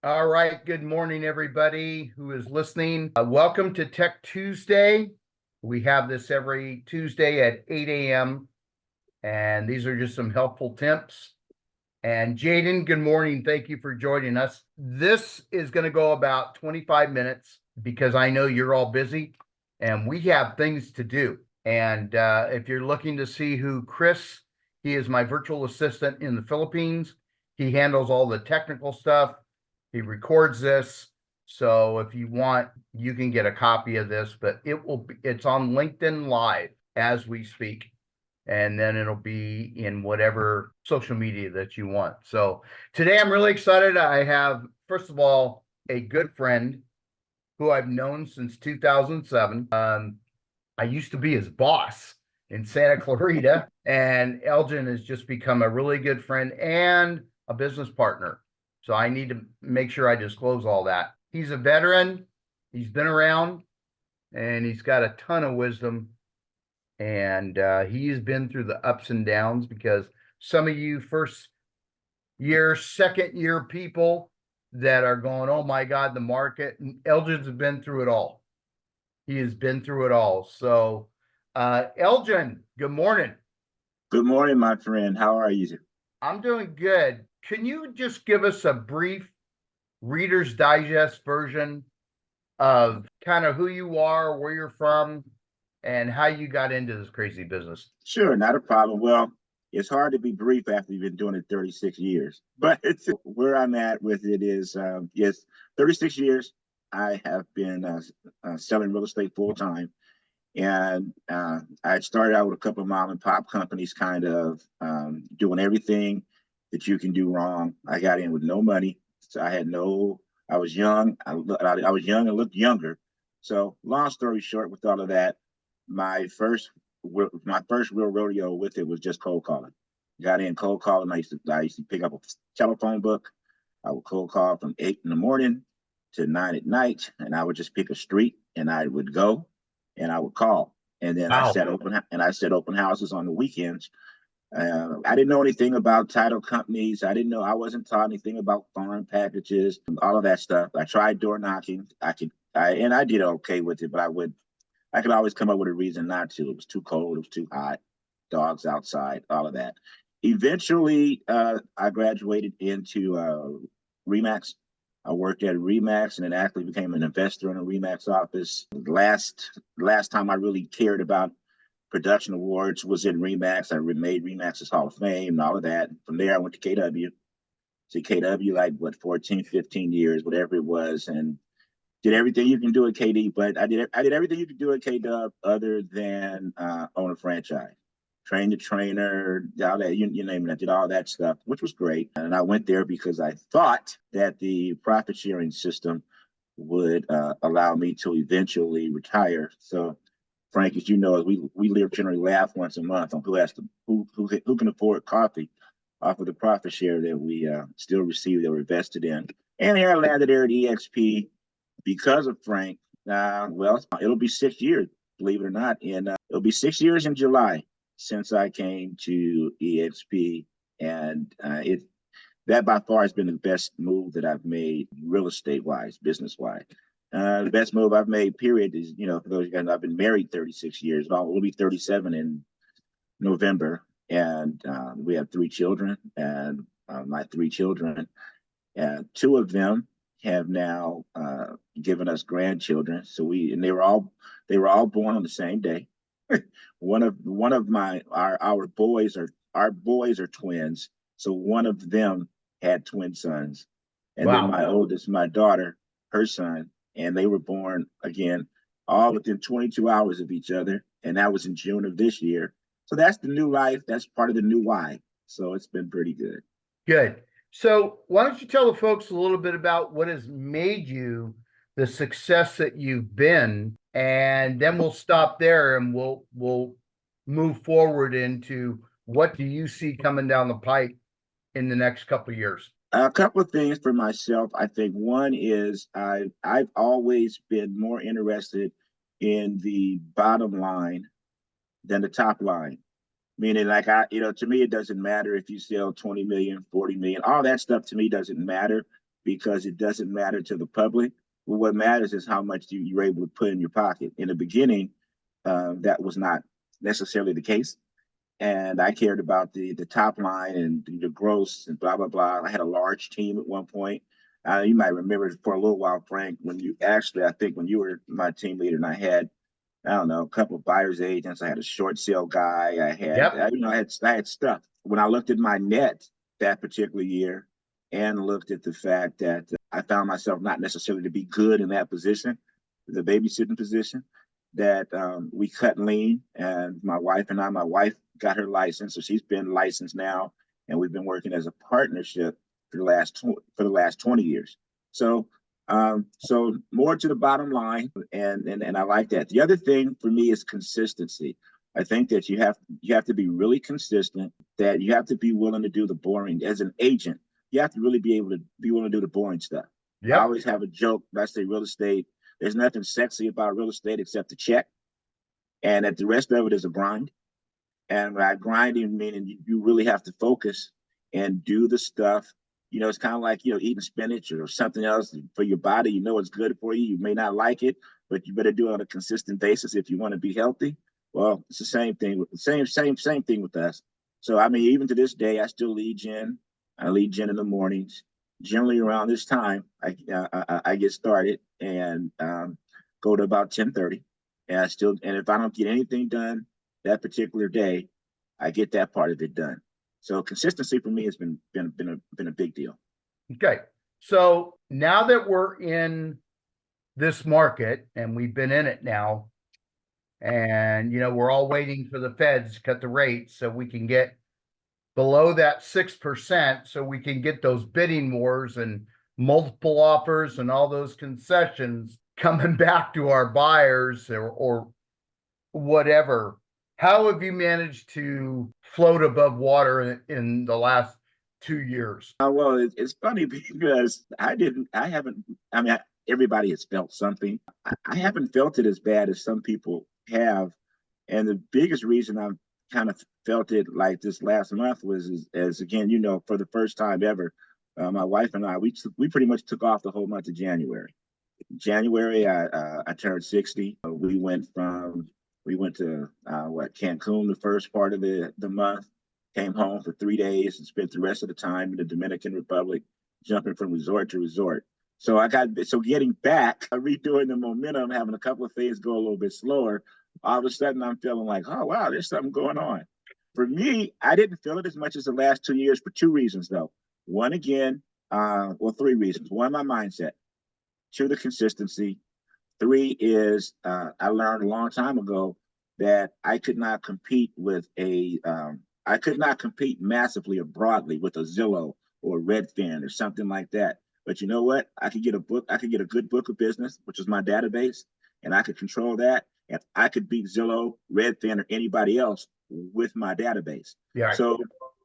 All right. Good morning, everybody who is listening. Welcome to Tech Tuesday. We have this every Tuesday at 8 a.m. And these are just some helpful tips. And Jaden, good morning. Thank you for joining us. This is going to go about 25 minutes because I know you're all busy and we have things to do. And if you're looking to see who Chris, he is my virtual assistant in the Philippines. He handles all the technical stuff. He records this. So if you want, you can get a copy of this, but it's on LinkedIn Live as we speak. And then it'll be in whatever social media that you want. So today I'm really excited. I have, first of all, a good friend who I've known since 2007. I used to be his boss in Santa Clarita, and Elgin has just become a really good friend and a business partner. So I need to make sure I disclose all that. He's a veteran. He's been around, and he's got a ton of wisdom. And he's been through the ups and downs because some of you first year, second year people that are going, oh my God, the market. And Elgin's been through it all. He has been through it all. So, Elgin, good morning. Good morning, my friend. How are you? I'm doing good. Can you just give us a brief Reader's Digest version of kind of who you are, where you're from, and how you got into this crazy business? Sure, not a problem. Well, it's hard to be brief after you've been doing it 36 years, but where I'm at with it is, yes, 36 years. I have been selling real estate full time, and I started out with a couple of mom and pop companies, kind of doing everything that you can do wrong. I got in with no money, so I had no. I was young. I was young and looked younger. So, long story short, with all of that, my first my first real rodeo with it was just cold calling. Got in cold calling. I used to pick up a telephone book. I would cold call from 8 in the morning to 9 at night, and I would just pick a street and I would go and I would call. And then Wow. I set open houses on the weekends. I didn't know anything about title companies. I wasn't taught anything about farm packages, all of that stuff. I tried door knocking. I did okay with it, but I could always come up with a reason not to. It was too cold. It was too hot. Dogs outside. All of that. Eventually, I graduated into Remax. I worked at Remax and then actually became an investor in a Remax office. Last time I really cared about production awards was in Remax. I made Remax's Hall of Fame and all of that. From there, I went to KW. To KW, like what, 14, 15 years, whatever it was, and did everything you can do at KD, but I did everything you could do at KW other than own a franchise. Train the trainer, all that, you name it. I did all that stuff, which was great. And I went there because I thought that the profit sharing system would allow me to eventually retire. So, Frank, as you know, we generally laugh once a month on who can afford coffee off of the profit share that we still receive, that we're invested in. And here I landed there at EXP because of Frank. Well, it'll be 6 years, believe it or not, and it'll be 6 years in July since I came to EXP, and that by far has been the best move that I've made, real estate wise, business wise. The best move I've made, period, is, for those guys, I've been married 36 years. We'll be 37 in November, and we have 3 children, and my 3 children, and two of them have now given us grandchildren. And they were all born on the same day. one of our boys are twins. So one of them had twin sons, and then Wow. my oldest, my daughter, her son, and they were born again all within 22 hours of each other, and that was in June of this year. So that's the new life. That's part of the new why. So it's been pretty good. Good. So why don't you tell the folks a little bit about what has made you the success that you've been, and then we'll stop there and we'll move forward into what do you see coming down the pipe in the next couple of years. A couple of things for myself. I think one is I've always been more interested in the bottom line than the top line. Meaning, like, to me, it doesn't matter if you sell 20 million, 40 million, all that stuff to me doesn't matter, because it doesn't matter to the public. But what matters is how much you're able to put in your pocket. In the beginning, that was not necessarily the case. And I cared about the top line and the gross and blah blah blah. I had a large team at one point. You might remember for a little while, Frank, when you actually, I think when you were my team leader, and I don't know, a couple of buyers agents. I had a short sale guy. Yep. I had stuff. When I looked at my net that particular year, and looked at the fact that I found myself not necessarily to be good in that position, the babysitting position, that we cut lean, and my wife got her license, so she's been licensed now, and we've been working as a partnership for the last 20 years. So so more to the bottom line, and I like that. The other thing for me is consistency. I think that you have to be really consistent, that you have to be willing to do the boring as an agent. You have to really be able to be willing to do the boring stuff. I Yep. always have a joke when I say real estate. There's nothing sexy about real estate except the check, and that the rest of it is a grind. And by grinding, meaning you really have to focus and do the stuff. It's kind of like, eating spinach or something else for your body. It's good for you. You may not like it, but you better do it on a consistent basis if you want to be healthy. Well, it's the same thing with same thing with us. So, I mean, even to this day, I still lead gen. I lead gen in the mornings. Generally around this time, I get started and go to about 10:30. And if I don't get anything done that particular day, I get that part of it done. So consistency for me has been a big deal. Okay. So now that we're in this market and we've been in it now, and we're all waiting for the feds to cut the rates so we can get below that 6%, so we can get those bidding wars and multiple offers and all those concessions coming back to our buyers or whatever. How have you managed to float above water in the last 2 years? Well, it's funny because everybody has felt something. I haven't felt it as bad as some people have. And the biggest reason I've kind of felt it like this last month was, as again, for the first time ever, my wife and I, we pretty much took off the whole month of January. January, I turned 60. We went to Cancun the first part of the month, came home for 3 days and spent the rest of the time in the Dominican Republic, jumping from resort to resort. So getting back, redoing the momentum, having a couple of things go a little bit slower, all of a sudden I'm feeling like, oh wow, there's something going on. For me, I didn't feel it as much as the last 2 years for two reasons though. One, again, three reasons. One, my mindset. Two, the consistency. Three is I learned a long time ago that I could not compete massively or broadly with a Zillow or Redfin or something like that. But you know what? I could get a good book of business, which is my database, and I could control that. And I could beat Zillow, Redfin, or anybody else with my database. Yeah. So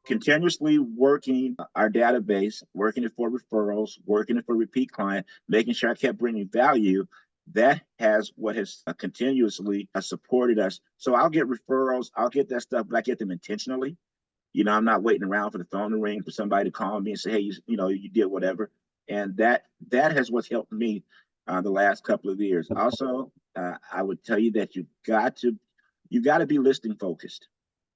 continuously working our database, working it for referrals, working it for repeat client, making sure I kept bringing value. That has continuously supported us. So I'll get referrals, I'll get that stuff, but I get them intentionally. I'm not waiting around for the phone to ring for somebody to call me and say, hey, you did whatever. And that has what's helped me the last couple of years. Also, I would tell you that you got to be listing focused.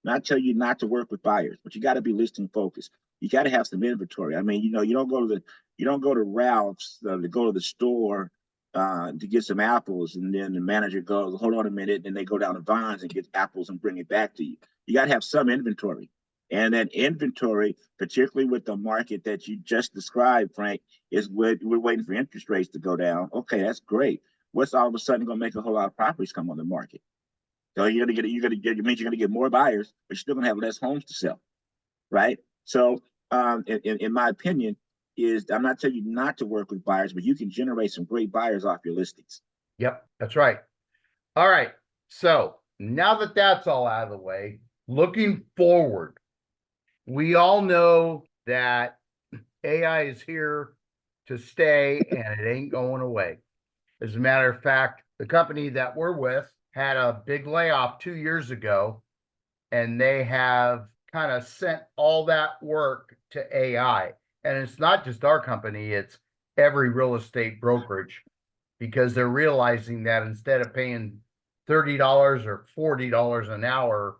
Not tell you not to work with buyers, but you got to be listing focused. You got to have some inventory. I mean, you don't go to Ralph's to go to the store to get some apples, and then the manager goes, hold on a minute, and they go down to Vons and get apples and bring it back to you. You got to have some inventory. And that inventory, particularly with the market that you just described, Frank, is we're waiting for interest rates to go down. Okay, that's great. What's all of a sudden going to make a whole lot of properties come on the market? So it means you're going to get more buyers, but you're still going to have less homes to sell, right? So, in my opinion, I'm not telling you not to work with buyers, but you can generate some great buyers off your listings. Yep, that's right. All right. So now that that's all out of the way, looking forward, we all know that AI is here to stay and it ain't going away. As a matter of fact, the company that we're with had a big layoff 2 years ago, and they have kind of sent all that work to AI. And it's not just our company, it's every real estate brokerage, because they're realizing that instead of paying $30 or $40 an hour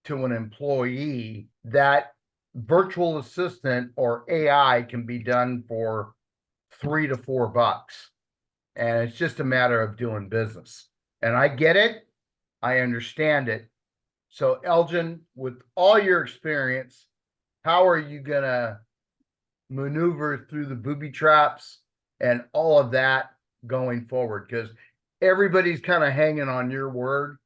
to an employee, that virtual assistant or AI can be done for $3 to $4. And it's just a matter of doing business. And I get it. I understand it. So Elgin, with all your experience, how are you gonna maneuver through the booby traps and all of that going forward? Because everybody's kind of hanging on your word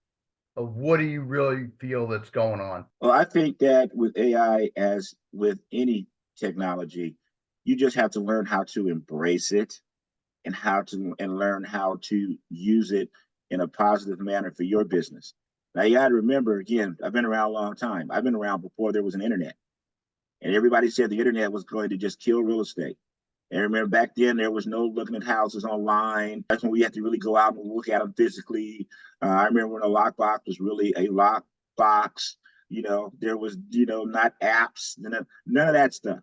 of what do you really feel that's going on? Well, I think that with AI, as with any technology, you just have to learn how to embrace it and learn how to use it in a positive manner for your business. Now you got to remember, again, I've been around a long time. I've been around before there was an internet, and everybody said the internet was going to just kill real estate. And remember back then there was no looking at houses online. That's when we had to really go out and look at them physically. I remember when a lockbox was really a lockbox. There was not apps, none of that stuff.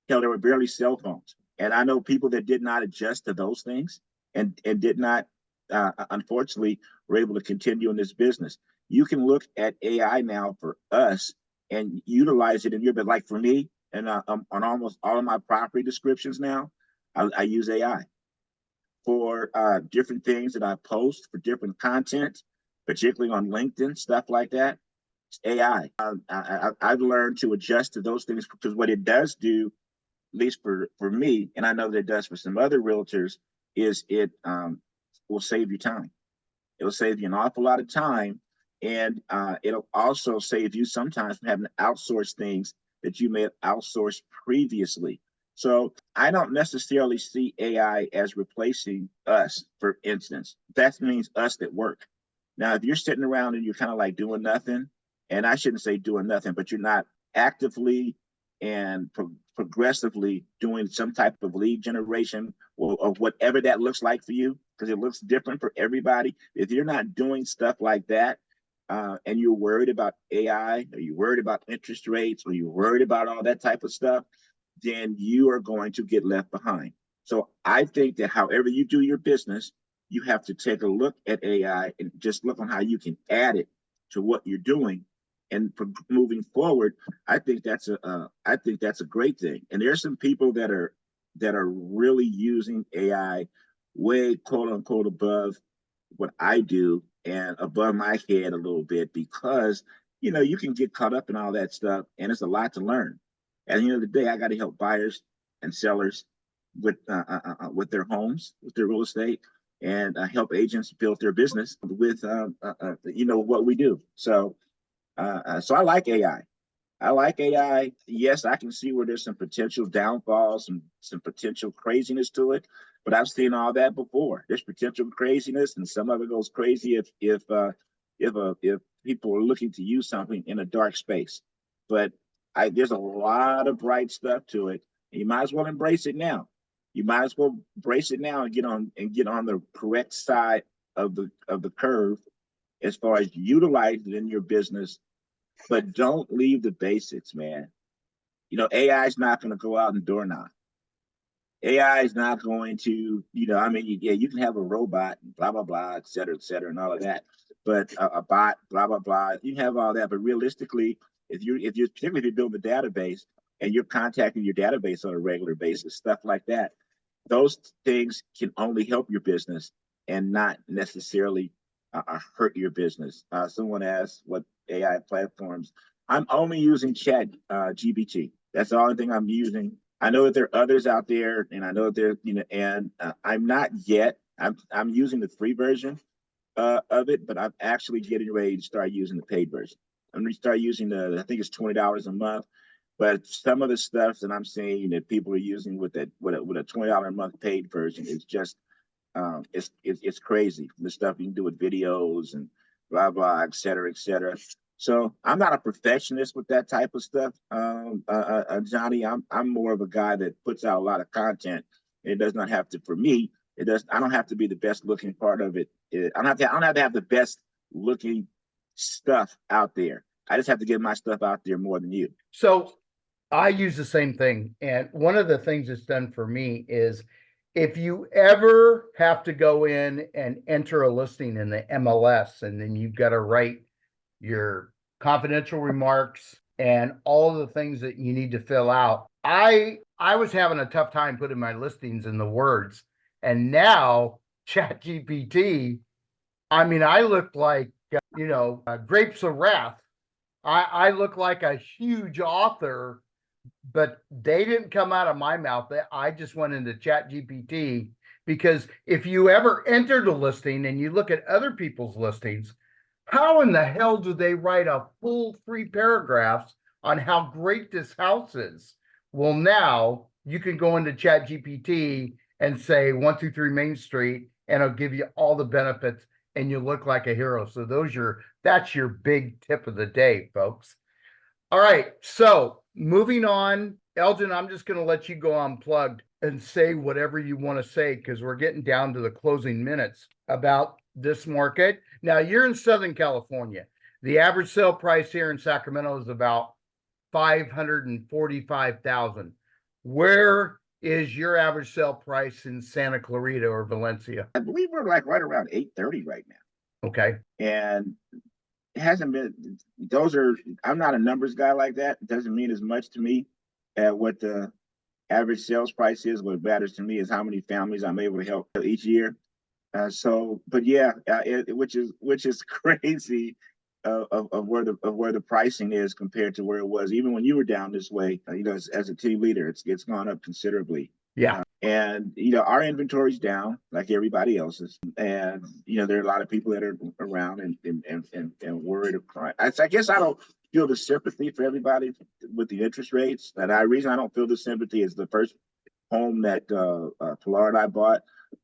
Hell, there were barely cell phones. And I know people that did not adjust to those things and did not, unfortunately, were able to continue in this business. You can look at AI now for us and utilize it in your, but like for me, and on almost all of my property descriptions now, I use AI for different things that I post for different content, particularly on LinkedIn, stuff like that. It's AI. I've learned to adjust to those things because what it does do, at least for me, and I know that it does for some other realtors, is it will save you time. It'll save you an awful lot of time, and it'll also save you sometimes from having to outsource things that you may have outsourced previously. So I don't necessarily see AI as replacing us, for instance. That means us that work. Now, if you're sitting around and you're kind of like doing nothing, and I shouldn't say doing nothing, but you're not actively and progressively doing some type of lead generation or whatever that looks like for you, because it looks different for everybody. If you're not doing stuff like that, and you're worried about AI, or you're worried about interest rates, or you're worried about all that type of stuff, then you are going to get left behind. So I think that however you do your business, you have to take a look at AI and just look on how you can add it to what you're doing. And for moving forward, I think that's a great thing. And there's some people that are really using AI way quote unquote above what I do and above my head a little bit, because you can get caught up in all that stuff and it's a lot to learn. At the end of the day, I got to help buyers and sellers with their homes, with their real estate, and help agents build their business with what we do. So so I like AI. I like AI. Yes, I can see where there's some potential downfalls and some potential craziness to it, but I've seen all that before. There's potential craziness, and some of it goes crazy if people are looking to use something in a dark space. But there's a lot of bright stuff to it. And you might as well embrace it now. You might as well embrace it now and get on the correct side of the curve as far as utilize it in your business. But don't leave the basics, man. AI is not going to go out and door knock. AI is not going to, you can have a robot, blah, blah, blah, et cetera, and all of that. But a bot, blah, blah, blah, you can have all that. But realistically, particularly if you build a database and you're contacting your database on a regular basis, stuff like that, those things can only help your business and not necessarily hurt your business. Someone asked what AI platforms. I'm only using Chat GPT. That's the only thing I'm using. I know that there are others out there, and I know that there, and I'm not yet. I'm using the free version of it, but I'm actually getting ready to start using the paid version. I'm going to start using I think it's $20 a month. But some of the stuff that I'm seeing that people are using with a $20 a month paid version is just it's crazy. The stuff you can do with videos and blah blah, et cetera, et cetera. So I'm not a perfectionist with that type of stuff, Johnny. I'm more of a guy that puts out a lot of content. It does not have to, for me. It does. I don't have to be the best looking part of it. I don't have to have the best looking stuff out there. I just have to get my stuff out there more than you. So I use the same thing. And one of the things it's done for me is if you ever have to go in and enter a listing in the MLS, and then you've got to write your confidential remarks and all of the things that you need to fill out. I was having a tough time putting my listings in the words. And now ChatGPT, I mean, I look like, grapes of wrath. I look like a huge author, but they didn't come out of my mouth. I just went into ChatGPT, because if you ever entered a listing and you look at other people's listings, how in the hell do they write a full 3 paragraphs on how great this house is? Well, now you can go into ChatGPT and say 123 Main Street, and it'll give you all the benefits, and you look like a hero. So that's your big tip of the day, folks. All right, so moving on, Elgin, I'm just going to let you go unplugged and say whatever you want to say, because we're getting down to the closing minutes about this market. Now, you're in Southern California. The average sale price here in Sacramento is about $545,000. Where is your average sale price in Santa Clarita or Valencia? I believe we're like right around 830 right now. Okay. And it hasn't been, I'm not a numbers guy like that. It doesn't mean as much to me what the average sales price is. What matters to me is how many families I'm able to help each year. But yeah, which is crazy of where the pricing is compared to where it was even when you were down this way. As a team leader, it's gone up considerably. Yeah. And our inventory's down like everybody else's, and there are a lot of people that are around and worried. I guess I don't feel the sympathy for everybody with the interest rates. And the reason I don't feel the sympathy is the first home that Pilar and I bought,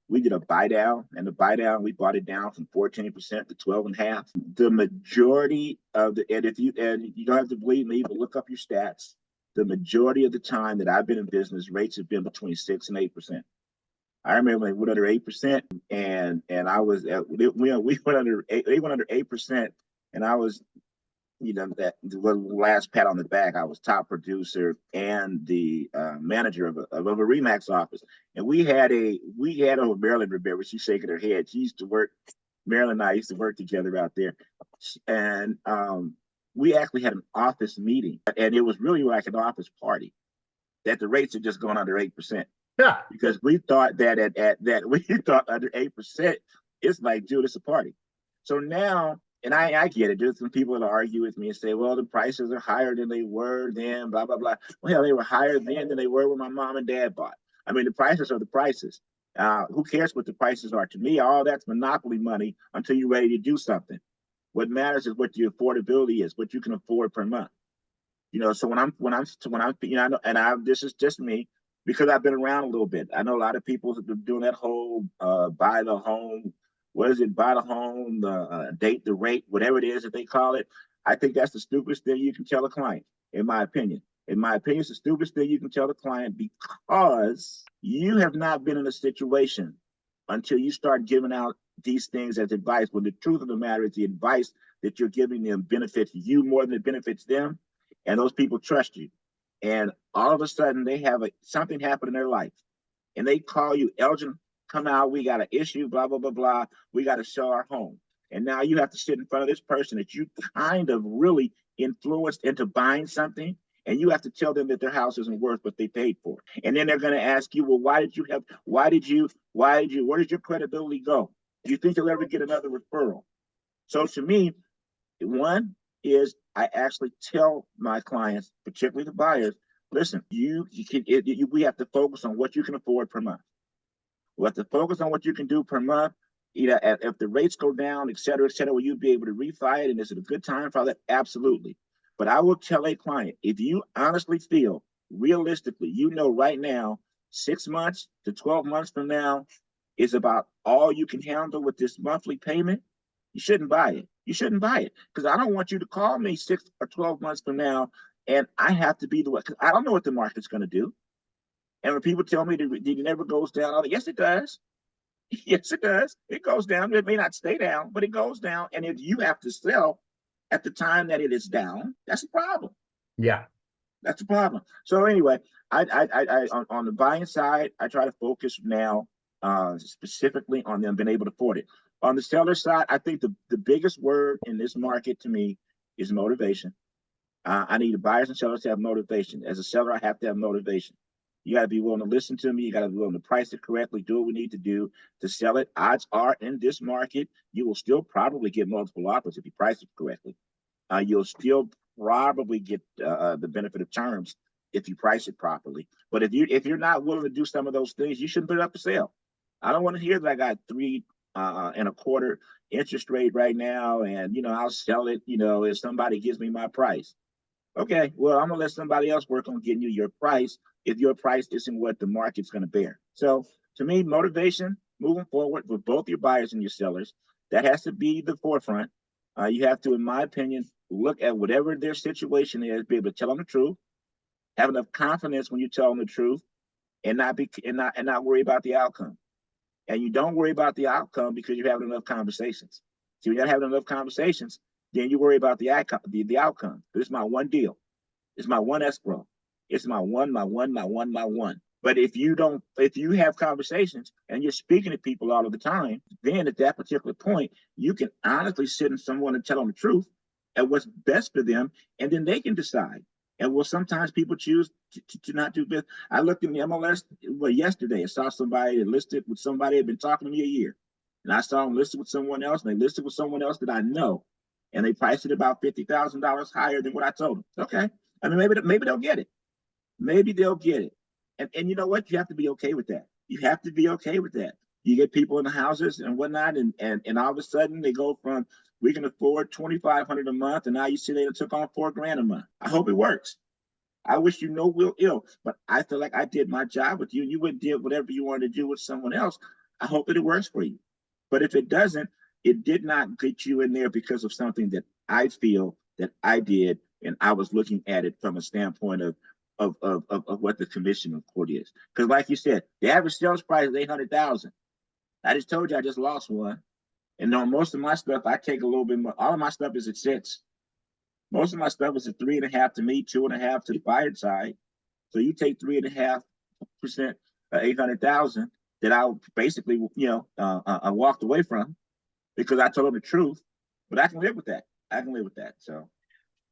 we did a buy down, and the buy down, we bought it down from 14% to 12.5%. The majority of and you don't have to believe me, but look up your stats. The majority of the time that I've been in business, rates have been between 6% and 8%. I remember when we went under 8%, and I was we went under 8%, and I was that was the last pat on the back. I was top producer and the manager of a Remax office, and we had a Marilyn Rivera. She's shaking her head. She used to work. Marilyn and I used to work together out there, and we actually had an office meeting, and it was really like an office party. That the rates had just gone under 8%. Yeah. Because we thought that we thought under 8%, it's like, dude, it's a party. So now. And I get it. There's some people that argue with me and say, well, the prices are higher than they were then, blah, blah, blah. Well, they were higher then than they were when my mom and dad bought. I mean, the prices are the prices. Who cares what the prices are? To me, all that's monopoly money until you're ready to do something. What matters is what your affordability is, what you can afford per month. So when I'm, I know, and this is just me because I've been around a little bit. I know a lot of people have been doing that whole buy the home. What is it? Buy the home, date the rate, whatever it is that they call it. I think that's the stupidest thing you can tell a client, in my opinion. In my opinion, it's the stupidest thing you can tell the client because you have not been in a situation until you start giving out these things as advice. When the truth of the matter is the advice that you're giving them benefits you more than it benefits them. And those people trust you. And all of a sudden they have something happen in their life. And they call you, Elgin, come out, we got an issue, blah, blah, blah, blah. We got to sell our home. And now you have to sit in front of this person that you kind of really influenced into buying something. And you have to tell them that their house isn't worth what they paid for. And then they're going to ask you, well, where did your credibility go? Do you think you'll ever get another referral? So to me, one is I actually tell my clients, particularly the buyers, listen, we have to focus on what you can afford per month. We have to focus on what you can do per month. If the rates go down, et cetera, will you be able to refi it? And is it a good time for that? Absolutely. But I will tell a client, if you honestly feel, realistically, right now, 6 months to 12 months from now is about all you can handle with this monthly payment, you shouldn't buy it. You shouldn't buy it because I don't want you to call me 6 or 12 months from now and I have to be the one, because I don't know what the market's going to do. And when people tell me that it never goes down, yes, it does. Yes, it does. It goes down. It may not stay down, but it goes down. And if you have to sell at the time that it is down, that's a problem. Yeah. That's the problem. So anyway, on the buying side, I try to focus now specifically on them being able to afford it. On the seller side, I think the biggest word in this market to me is motivation. I need the buyers and sellers to have motivation. As a seller, I have to have motivation. You got to be willing to listen to me. You got to be willing to price it correctly, do what we need to do to sell it. Odds are in this market, you will still probably get multiple offers if you price it correctly. You'll still probably get the benefit of terms if you price it properly. But if you're not willing to do some of those things, you shouldn't put it up for sale. I don't want to hear that I got 3.25% interest rate right now, and I'll sell it. If somebody gives me my price. Okay, well, I'm gonna let somebody else work on getting you your price if your price isn't what the market's gonna bear. So to me, motivation moving forward with both your buyers and your sellers, that has to be the forefront. You have to, in my opinion, look at whatever their situation is, be able to tell them the truth, have enough confidence when you tell them the truth, and not worry about the outcome. And you don't worry about the outcome because you're having enough conversations. So you're not having enough conversations, then you worry about the outcome. This is my one deal. It's my one escrow. It's my one. But if you have conversations and you're speaking to people all of the time, then at that particular point, you can honestly sit in someone and tell them the truth and what's best for them, and then they can decide. And well, sometimes people choose to not do business. I looked in the MLS yesterday and saw somebody that listed with somebody that had been talking to me a year. And I saw them listed with someone else, and they listed with someone else that I know. And they priced it about $50,000 higher than what I told them. Okay. I mean, maybe they'll get it. Maybe they'll get it. And you know what? You have to be okay with that. You have to be okay with that. You get people in the houses and whatnot, and all of a sudden they go from, we can afford $2,500 a month, and now you see they took on $4,000 a month. I hope it works. I wish you no ill, but I feel like I did my job with you. You would do whatever you wanted to do with someone else. I hope that it works for you. But if it doesn't, it did not get you in there because of something that I feel that I did, and I was looking at it from a standpoint of what the commission report is. Because like you said, the average sales price is $800,000. I just told you I just lost one. And on most of my stuff, I take a little bit more. All of my stuff is at 6. Most of my stuff is at 3.5 to me, 2.5 to the buyer side. So you take 3.5%, 800,000 that I basically, I walked away from because I told them the truth. But I can live with that. So.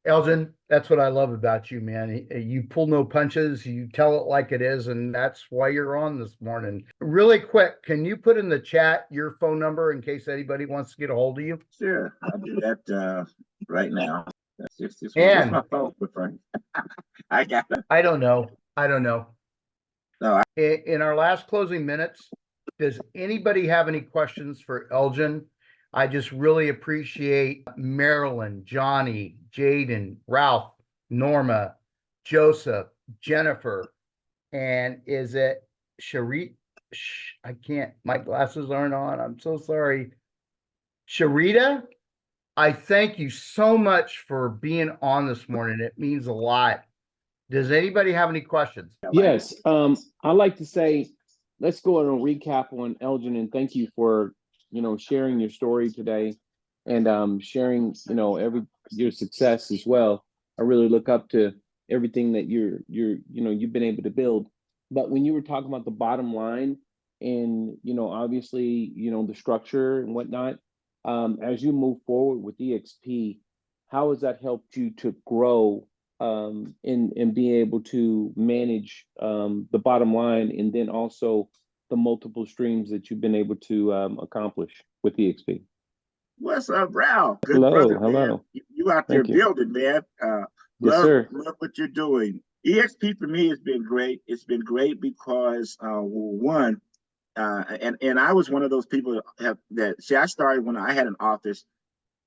Elgin, that's what I love about you, man. You pull no punches, you tell it like it is, and that's why you're on this morning. Really quick, can you put in the chat your phone number in case anybody wants to get a hold of you? Sure, I'll do that right now. What's my phone with Frank? I got it. I don't know. No, In our last closing minutes, does anybody have any questions for Elgin? I just really appreciate Marilyn, Johnny, Jaden, Ralph, Norma, Joseph, Jennifer, and is it Sharit? I can't, my glasses aren't on. I'm so sorry. Sharita, I thank you so much for being on this morning. It means a lot. Does anybody have any questions? Yes. I'd like to say, let's go on a recap on Elgin, and thank you for sharing your story today and sharing your success as well. I really look up to everything that you've been able to build. But when you were talking about the bottom line and obviously the structure and whatnot, as you move forward with EXP, how has that helped you to grow and be able to manage the bottom line, and then also the multiple streams that you've been able to accomplish with EXP? What's up, Ralph? Good hello, brother, hello. Man. You out there building, man. Yes, sir. Love what you're doing. EXP for me has been great. It's been great because one, and I was one of those people I started when I had an office,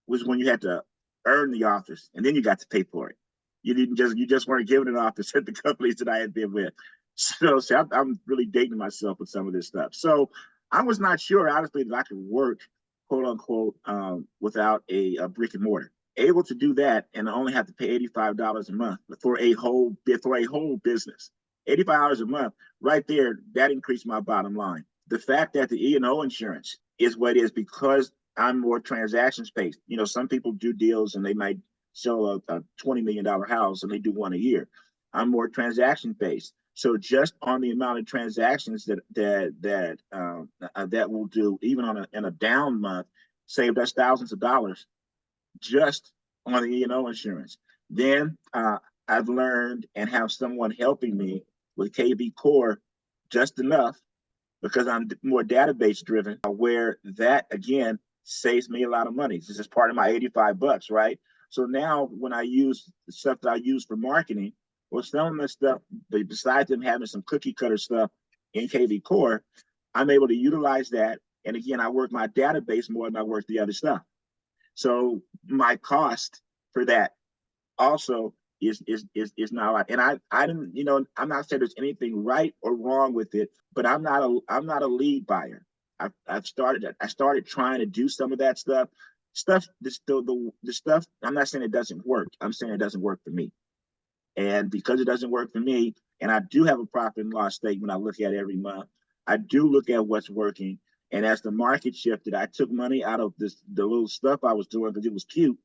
was when you had to earn the office and then you got to pay for it. You just weren't given an office at the companies that I had been with. So I'm really dating myself with some of this stuff. So I was not sure, honestly, that I could work, quote unquote, without a brick and mortar. Able to do that and only have to pay $85 a month for a whole business. $85 a month, right there, that increased my bottom line. The fact that the E&O insurance is what it is because I'm more transactions based. Some people do deals and they might sell a $20 million house and they do one a year. I'm more transaction based. So just on the amount of transactions that will do, even on in a down month, saved us thousands of dollars just on the E&O insurance. Then I've learned and have someone helping me with KB Core just enough because I'm more database driven, where that again saves me a lot of money. This is part of my $85, right? So now when I use the stuff that I use for marketing, well, some of the stuff, besides them having some cookie cutter stuff in KB Core, I'm able to utilize that. And again, I work my database more than I work the other stuff. So my cost for that also is not a lot. And I didn't, I'm not saying there's anything right or wrong with it, but I'm not a lead buyer. I started trying to do some of that stuff. The stuff, I'm not saying it doesn't work. I'm saying it doesn't work for me. And because it doesn't work for me, and I do have a profit and loss statement I look at every month, I do look at what's working. And as the market shifted, I took money out of the little stuff I was doing because it was cute,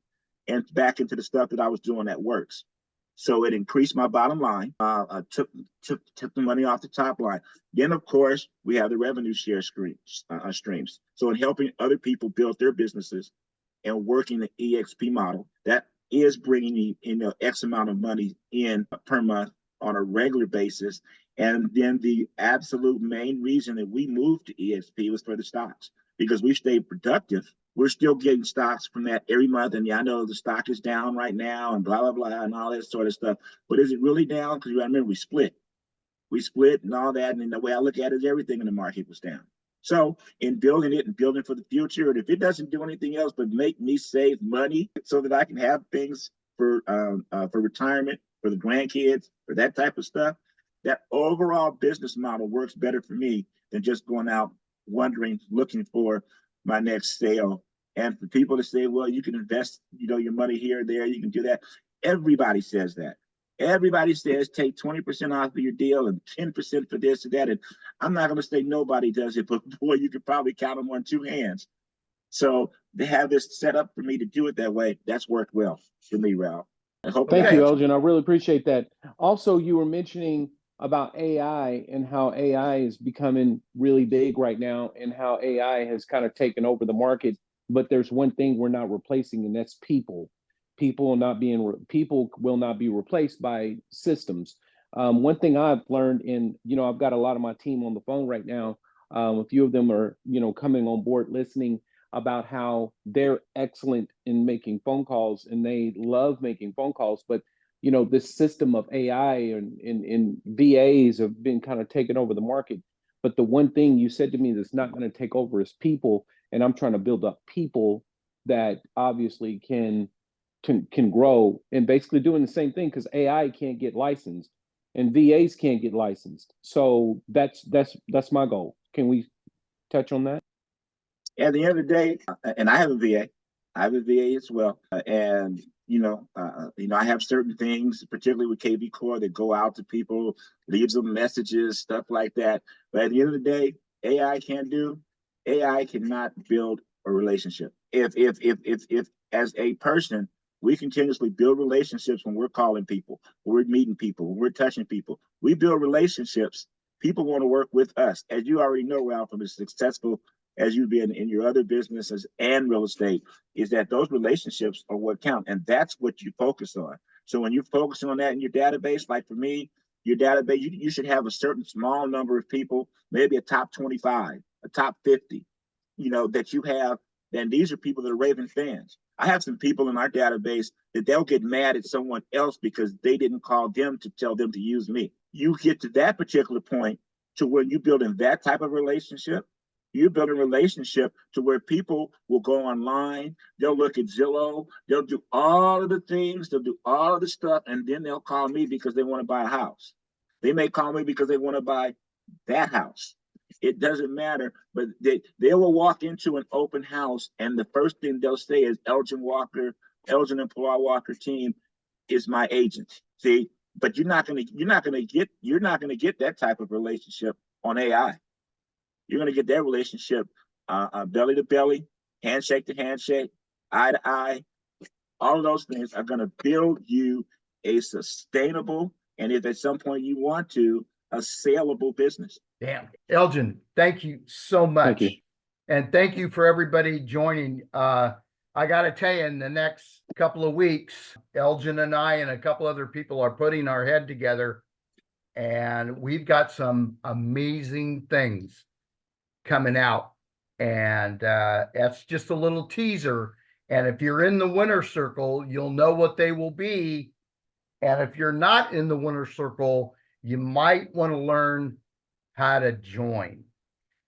and back into the stuff that I was doing that works. So it increased my bottom line. I took the money off the top line. Then, of course, we have the revenue share streams. So in helping other people build their businesses and working the EXP model, that is bringing me X amount of money in per month on a regular basis. And then the absolute main reason that we moved to EXP was for the stocks, because we stayed productive. We're still getting stocks from that every month. And yeah, I know the stock is down right now and blah, blah, blah, and all that sort of stuff. But is it really down? Because you remember we split and all that. And the way I look at it is everything in the market was down. So in building it and building for the future, and if it doesn't do anything else but make me save money so that I can have things for retirement, for the grandkids, for that type of stuff, that overall business model works better for me than just going out wondering, looking for my next sale. And for people to say, well, you can invest, your money here or there, you can do that. Everybody says that. Everybody says take 20% off of your deal and 10% for this and that. And I'm not going to say nobody does it, but boy, you could probably count them on two hands. So they have this set up for me to do it that way. That's worked well for me, Ralph. Thank you, Elgin. I really appreciate that. Also, you were mentioning about AI and how AI is becoming really big right now and how AI has kind of taken over the market. But there's one thing we're not replacing, and that's people. People will not be replaced by systems. One thing I've learned, and I've got a lot of my team on the phone right now. A few of them are coming on board listening about how they're excellent in making phone calls and they love making phone calls, but this system of AI and VAs have been kind of taking over the market. But the one thing you said to me that's not going to take over is people, and I'm trying to build up people that obviously can grow, and basically doing the same thing, because AI can't get licensed and VAs can't get licensed. So that's my goal. Can we touch on that? At the end of the day, and I have a VA. I have a VA as well. And I have certain things, particularly with KB Core, that go out to people, leaves them messages, stuff like that. But at the end of the day, AI cannot build a relationship. If as a person, we continuously build relationships when we're calling people, when we're meeting people, when we're touching people. We build relationships. People want to work with us. As you already know, Ralph, from as successful as you've been in your other businesses and real estate, is that those relationships are what count. And that's what you focus on. So when you're focusing on that in your database, like for me, your database, you should have a certain small number of people, maybe a top 25, a top 50, that you have. Then these are people that are raving fans. I have some people in our database that they'll get mad at someone else because they didn't call them to tell them to use me. You get to that particular point to when you build in that type of relationship, you build a relationship to where people will go online, they'll look at Zillow, they'll do all of the things, they'll do all of the stuff, and then they'll call me because they want to buy a house. They may call me because they want to buy that house. It doesn't matter, but they will walk into an open house, and the first thing they'll say is Elgin and Paul Walker team is my agent. See, but you're not gonna get that type of relationship on AI. You're going to get that relationship belly to belly, handshake to handshake, eye to eye. All of those things are going to build you a sustainable and if at some point you want to, a saleable business. Damn. Elgin, thank you so much. Thank you. And thank you for everybody joining. I got to tell you, in the next couple of weeks, Elgin and I and a couple other people are putting our head together, and we've got some amazing things coming out. And that's just a little teaser. And if you're in the winner circle, you'll know what they will be. And if you're not in the winner circle, you might want to learn how to join,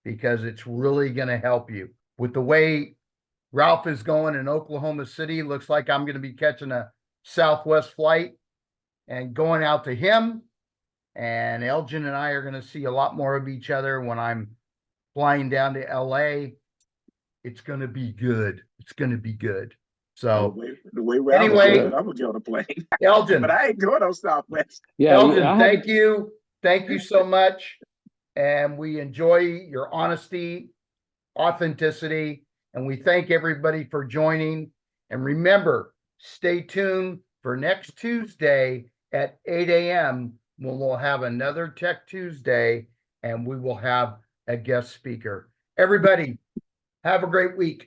because it's really going to help you. With the way Ralph is going in Oklahoma City, looks like I'm going to be catching a Southwest flight and going out to him. And Elgin and I are going to see a lot more of each other when I'm flying down to LA. It's going to be good. It's going to be good. So The way Ralph anyway, said, I'm gonna get on a plane. Elgin, But I ain't going on Southwest. Yeah, Elgin, I thank you. Thank you so much. And we enjoy your honesty, authenticity, and we thank everybody for joining. And remember, stay tuned for next Tuesday at 8 a.m. when we'll have another Tech Tuesday and we will have a guest speaker. Everybody, have a great week.